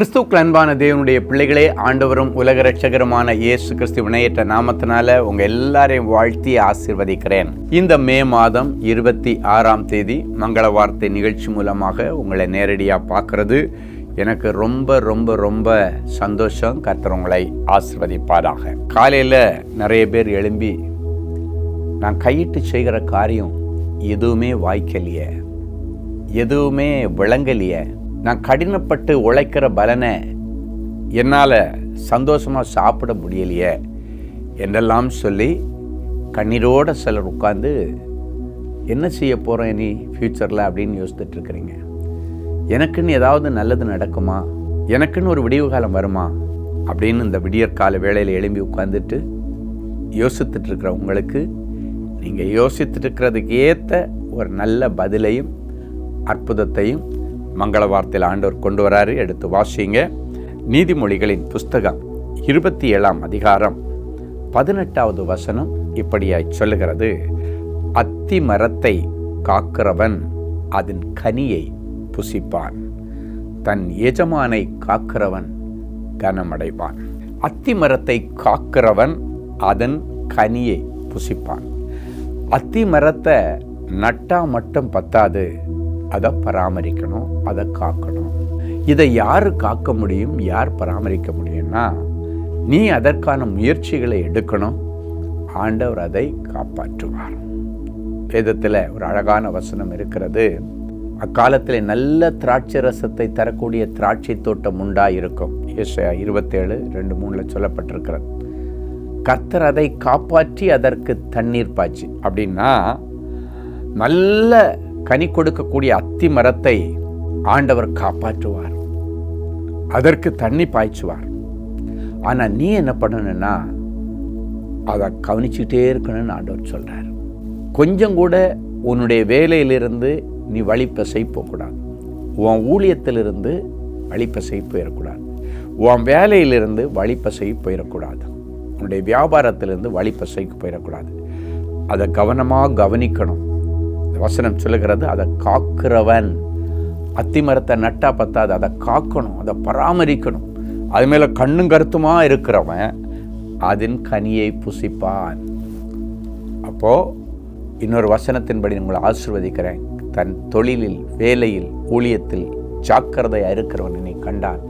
கிறிஸ்துவுக்குள் அன்பான தேவனுடைய பிள்ளைகளே, ஆண்டவரும் உலக இரட்சகருமான இயேசு கிறிஸ்து வினையற்ற நாமத்தினால உங்க எல்லாரையும் வாழ்த்தி ஆசீர்வதிக்கிறேன். இந்த மே மாதம் 26ஆம் தேதி மங்கள வார்த்தை நிகழ்ச்சி மூலமாக உங்களை நேரடியாக பார்க்கறது எனக்கு ரொம்ப ரொம்ப ரொம்ப சந்தோஷம். கர்த்தர் உங்களை ஆசீர்வதிப்பாராக. காலையில் நிறைய பேர் எழும்பி நான் கையிட்டு செய்கிற காரியம் எதுவுமே வாய்க்கலையே, எதுவுமே விளங்கலையே, நான் கடினப்பட்டு உழைக்கிற பலனை என்னால் சந்தோஷமாக சாப்பிட முடியலையே என்றெல்லாம் சொல்லி கண்ணீரோடு சிலர் உட்காந்து என்ன செய்ய போகிறேன் நீ ஃப்யூச்சரில் அப்படின்னு யோசித்துட்ருக்குறீங்க. எனக்குன்னு ஏதாவது நல்லது நடக்குமா, எனக்குன்னு ஒரு விடிவு காலம் வருமா அப்படின்னு இந்த விடியற்கால வேளையில் எழும்பி உட்காந்துட்டு யோசித்துட்ருக்கிற உங்களுக்கு நீங்கள் யோசித்துட்ருக்கிறதுக்கு ஏற்ற ஒரு நல்ல பதிலையும் அற்புதத்தையும் மங்கள வார்த்தையில் ஆண்டவர் கொண்டு வராரு. எடுத்து வாசிங்க. நீதிமொழிகளின் புஸ்தகம் 27ஆம் அதிகாரம் 18வது வசனம் இப்படியாய் சொல்லுகிறது: அத்தி மரத்தை காக்கிறவன் அதன் கனியை புசிப்பான், தன் எஜமானை காக்கிறவன் கனமடைவான். அத்தி மரத்தை காக்கிறவன் அதன் கனியை புசிப்பான். அத்தி மரத்தை நட்டா மட்டும் பத்தாது, அதை பராமரிக்கணும், அதை காக்கணும். இதை யார் காக்க முடியும், யார் பராமரிக்க முடியும்னா நீ அதற்கான முயற்சிகளை எடுக்கணும். ஆண்டவர் அதை காப்பாற்றுவார். வேதத்தில் ஒரு அழகான வசனம் இருக்கிறது. அக்காலத்தில் நல்ல திராட்சை ரசத்தை தரக்கூடிய திராட்சை தோட்டம் உண்டாயிருக்கும். ஏசாயா 27:2-3 சொல்லப்பட்டிருக்கிறது. கர்த்தர் அதை காப்பாற்றி அதற்கு தண்ணீர் பாய்ச்சி. அப்படின்னா நல்ல கனி கொடுக்கக்கூடிய அத்தி மரத்தை ஆண்டவர் காப்பாற்றுவார், அதற்கு தண்ணி பாய்ச்சுவார். ஆனால் நீ என்ன பண்ணணும்னா அதை கவனிச்சுட்டே இருக்கணும்னு ஆண்டவர் சொல்கிறார். கொஞ்சம் கூட உன்னுடைய வேலையிலிருந்து நீ வழிப்பசை போகக்கூடாது, உன் ஊழியத்திலிருந்து வழிப்பசை போயிடக்கூடாது, உன் வேலையிலிருந்து வழிப்பசை போயிடக்கூடாது, உன்னுடைய வியாபாரத்திலிருந்து வழிப்பசைக்கு போயிடக்கூடாது. அதை கவனமாக கவனிக்கணும். வசனம் சொல்லுகிறது, அதை காக்கிறவன். அத்தி மரத்தை நட்டா பத்தாது, அதை காக்கணும், அதை பராமரிக்கணும். அது மேலே கண்ணும் கருத்துமா இருக்கிறவன் அதன் கனியை புசிப்பான். அப்போ இன்னொரு வசனத்தின்படி உங்களை ஆசீர்வதிக்கிறேன். தன் தொழிலில், வேலையில், ஊழியத்தில் ஜாக்கிரதையாக இருக்கிறவன் நீ கண்டால்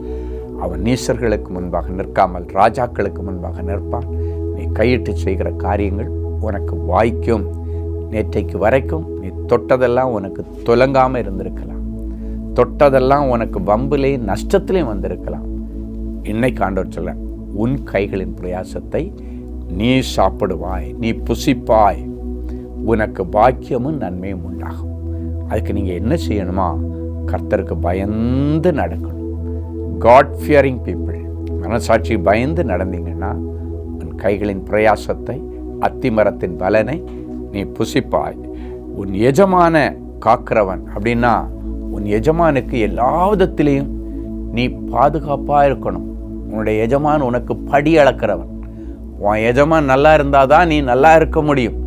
அவன் நீசர்களுக்கு முன்பாக நிற்காமல் ராஜாக்களுக்கு முன்பாக நிற்பான். நீ கையிட்டு செய்கிற காரியங்கள் உனக்கு வாய்க்கும். நேற்றைக்கு வரைக்கும் நீ தொட்டதெல்லாம் உனக்கு துலங்காமல் இருந்திருக்கலாம், தொட்டதெல்லாம் உனக்கு வம்பிலையும் நஷ்டத்திலையும் வந்திருக்கலாம். இன்னைக்கு ஆண்டவர் சொல்ல, உன் கைகளின் பிரயாசத்தை நீ சாப்பிடுவாய், நீ புசிப்பாய், உனக்கு பாக்கியமும் நன்மையும் உண்டாகும். அதுக்கு நீங்கள் என்ன செய்யணுமா, கர்த்தருக்கு பயந்து நடக்கணும். காட் ஃபியரிங் பீப்புள், மனசாட்சி பயந்து நடந்தீங்கன்னா உன் கைகளின் பிரயாசத்தை, அத்திமரத்தின் பலனை நீ புசிப்பாய். உன் எஜமான காக்கிறவன் அப்படின்னா உன் எஜமானுக்கு எல்லா விதத்திலையும் நீ பாதுகாப்பாக இருக்கணும். உன்னுடைய எஜமான் உனக்கு படி அளக்கிறவன். உன் எஜமான் நல்லா இருந்தால் தான் நீ நல்லா இருக்க முடியும்.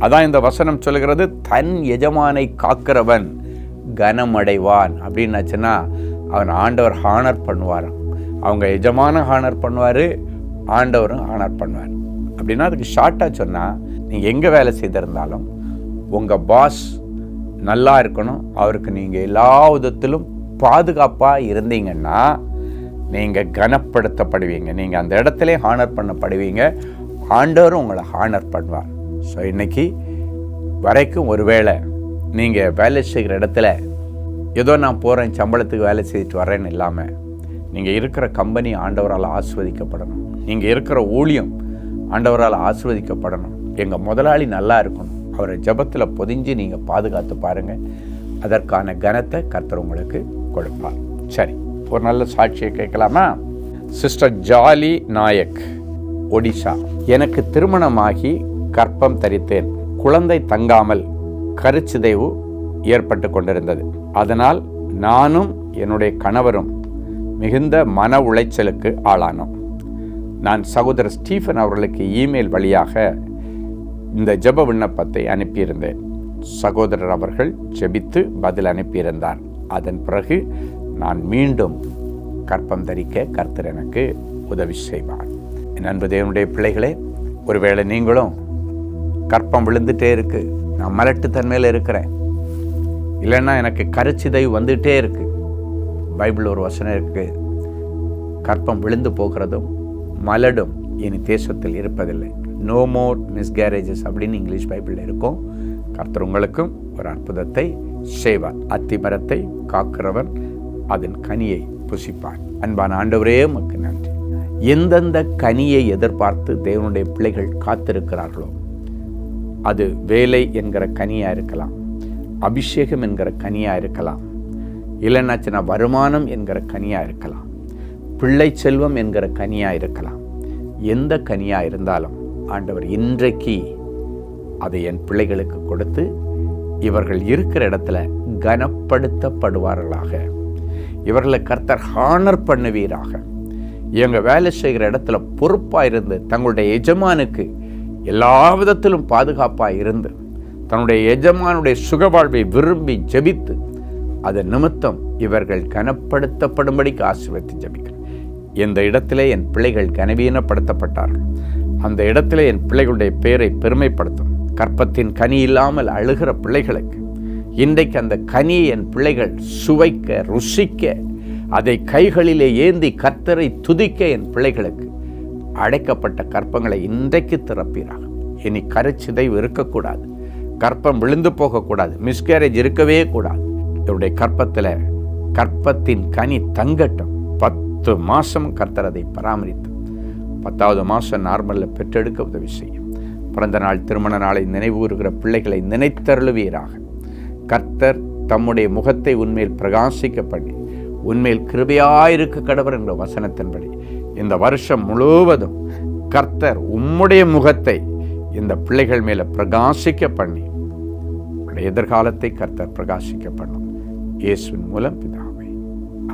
அதான் இந்த வசனம் சொல்லுகிறது, தன் எஜமானை காக்கிறவன் கனமடைவான். அப்படின்னாச்சுன்னா அவன் ஆண்டவர் ஹானர் பண்ணுவாராம். அவங்க எஜமான ஹானர் பண்ணுவார், ஆண்டவரும் ஹானர் பண்ணுவார். அப்படின்னா அதுக்கு ஷார்ட்டாக சொன்னால், நீங்கள் எங்கே வேலை செய்திருந்தாலும் உங்கள் பாஸ் நல்லா இருக்கணும், அவருக்கு நீங்கள் எல்லா விதத்திலும் பாதுகாப்பாக இருந்தீங்கன்னா நீங்கள் கனப்படுத்தப்படுவீங்க, நீங்கள் அந்த இடத்துல ஹானர் பண்ணப்படுவீங்க, ஆண்டவரும் உங்களை ஹானர் பண்ணுவார். ஸோ இன்றைக்கி வரைக்கும் ஒருவேளை நீங்கள் வேலை செய்கிற இடத்துல ஏதோ நான் போகிறேன் சம்பளத்துக்கு வேலை செய்துட்டு வரேன்னு இல்லாமல், நீங்கள் இருக்கிற கம்பெனி ஆண்டவரால் ஆசீர்வதிக்கப்படணும், நீங்கள் இருக்கிற ஊழியம் ஆண்டவரால் ஆசீர்வதிக்கப்படணும், எங்கள் முதலாளி நல்லா இருக்கணும், அவரை ஜெபத்தில் பொதிஞ்சு நீங்கள் பாதுகாத்து பாருங்கள். அதற்கான கனத்தை கர்த்தர் உங்களுக்கு கொடுப்பார். சரி, ஒரு நல்ல சாட்சியை கேட்கலாமா? சிஸ்டர் ஜாலி நாயக், ஒடிசா. எனக்கு திருமணமாகி கர்ப்பம் தரித்தேன். குழந்தை தங்காமல் கருச்சிதைவு ஏற்பட்டு கொண்டிருந்தது. அதனால் நானும் என்னுடைய கணவரும் மிகுந்த மன உளைச்சலுக்கு ஆளானோம். நான் சகோதரர் ஸ்டீஃபன் அவர்களுக்கு இமெயில் வழியாக இந்த ஜெப விண்ணப்பத்தை அனுப்பியிருந்தேன். சகோதரர் அவர்கள் ஜெபித்து பதில் அனுப்பியிருந்தார். அதன் பிறகு நான் மீண்டும் கற்பம் தரிக்க கர்த்தர் எனக்கு உதவி செய்வார். என் அன்பு தேவனுடைய பிள்ளைகளே, ஒருவேளை நீங்களும் கற்பம் விழுந்துட்டே இருக்கு, நான் மலட்டுத்தன்மையில் இருக்கிறேன், இல்லைன்னா எனக்கு கருச்சிதை வந்துகிட்டே இருக்கு. பைபிள் ஒரு வசனம் இருக்கு, கற்பம் விழுந்து போகிறதும் மலடும் இனி தேசத்தில் இருப்பதில்லை. நோ மோர் மிஸ்கேரேஜஸ் அப்படின்னு இங்கிலீஷ் பைபிளில் இருக்கும். கர்த்தர் உங்களுக்கும் ஒரு அற்புதத்தை செய்வார். அத்திமரத்தை காக்கிறவன் அதன் கனியை புசிப்பார். அன்பான ஆண்டவரே, உமக்கு நன்றி. எந்தெந்த கனியை எதிர்பார்த்து தேவனுடைய பிள்ளைகள் காத்திருக்கிறார்களோ, அது வேலை என்கிற கனியாக இருக்கலாம், அபிஷேகம் என்கிற கனியாக இருக்கலாம், இல்லைன்னாச்சுன்னா வருமானம் என்கிற கனியாக இருக்கலாம், பிள்ளை செல்வம் என்கிற கனியாக இருக்கலாம். எந்த கனியாக இருந்தாலும் ஆண்டவர் இன்றைக்கு அதை என் பிள்ளைகளுக்கு கொடுத்து இவர்கள் இருக்கிற இடத்துல கனப்படுத்தப்படுவார்களாக. இவர்களை கர்த்தர் ஹானர் பண்ணுவீராக. இவங்க வேலை செய்கிற இடத்துல பொறுப்பாக இருந்து தங்களுடைய எஜமானுக்கு எல்லா விதத்திலும் பாதுகாப்பாக இருந்து தன்னுடைய எஜமானுடைய சுகவாழ்வை விரும்பி ஜெபித்து அதன் நிமித்தம் இவர்கள் கனப்படுத்தப்படும்படிக்கு ஆசீர்வதித்து ஜெபிக்கிறேன். எந்த இடத்திலே என் பிள்ளைகள் கனவீனப்படுத்தப்பட்டார்கள் அந்த இடத்திலே என் பிள்ளைகளுடைய பெயரை பெருமைப்படுத்தும். கற்பத்தின் கனி இல்லாமல் அழுகிற பிள்ளைகளுக்கு இன்றைக்கு அந்த கனியை என் பிள்ளைகள் சுவைக்க ருசிக்க, அதை கைகளிலே ஏந்தி கர்த்தரை துதிக்க என் பிள்ளைகளுக்கு அடைக்கப்பட்ட கற்பங்களை இன்றைக்கு திறப்பீராக. இனி கருச்சிதைவு இருக்கக்கூடாது, கற்பம் விழுந்து போகக்கூடாது, மிஸ்கேரேஜ் இருக்கவே கூடாது. இவருடைய கற்பத்தில் கற்பத்தின் கனி தங்கட்டும். 10 மாதம் கர்த்தர் அதை பராமரித்து 10வது மாதம் நார்மலில் பெற்றெடுக்க உதவி செய்யும். பிறந்த நாள் திருமண நாளை நினைவுறுகிற பிள்ளைகளை நினைத்தருளுவீராக. கர்த்தர் தம்முடைய முகத்தை உன்மேல் பிரகாசிக்க பண்ணி உன்மேல் கிருபையாயிருக்க கடவர் என்ற வசனத்தின்படி இந்த வருஷம் முழுவதும் கர்த்தர் உம்முடைய முகத்தை இந்த பிள்ளைகள் மேலே பிரகாசிக்க பண்ணி உங்களுடைய எதிர்காலத்தை கர்த்தர் பிரகாசிக்க பண்ணும். இயேசுவின் மூலம் பிதாவே,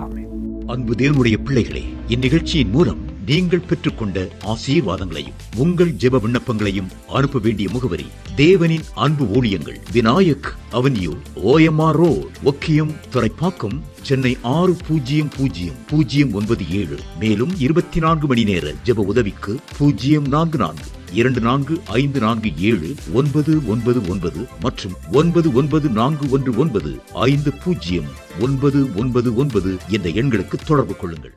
ஆமென். அன்பு தேவனுடைய பிள்ளைகளே, இந்நிகழ்ச்சியின் மூலம் நீங்கள் பெற்றுக்கொண்ட ஆசீர்வாதங்களையும் உங்கள் ஜெப விண்ணப்பங்களையும் அனுப்ப வேண்டிய முகவரி: தேவனின் அன்பு ஊழியங்கள், Vinayak avenue, OMR road, Okkiyam, Thoraipakkam, Chennai 600097. மேலும் 24 மணி நேர ஜெப உதவிக்கு 044-2454-7-999 மற்றும் 9941150999 என்ற எண்களுக்கு தொடர்பு கொள்ளுங்கள்.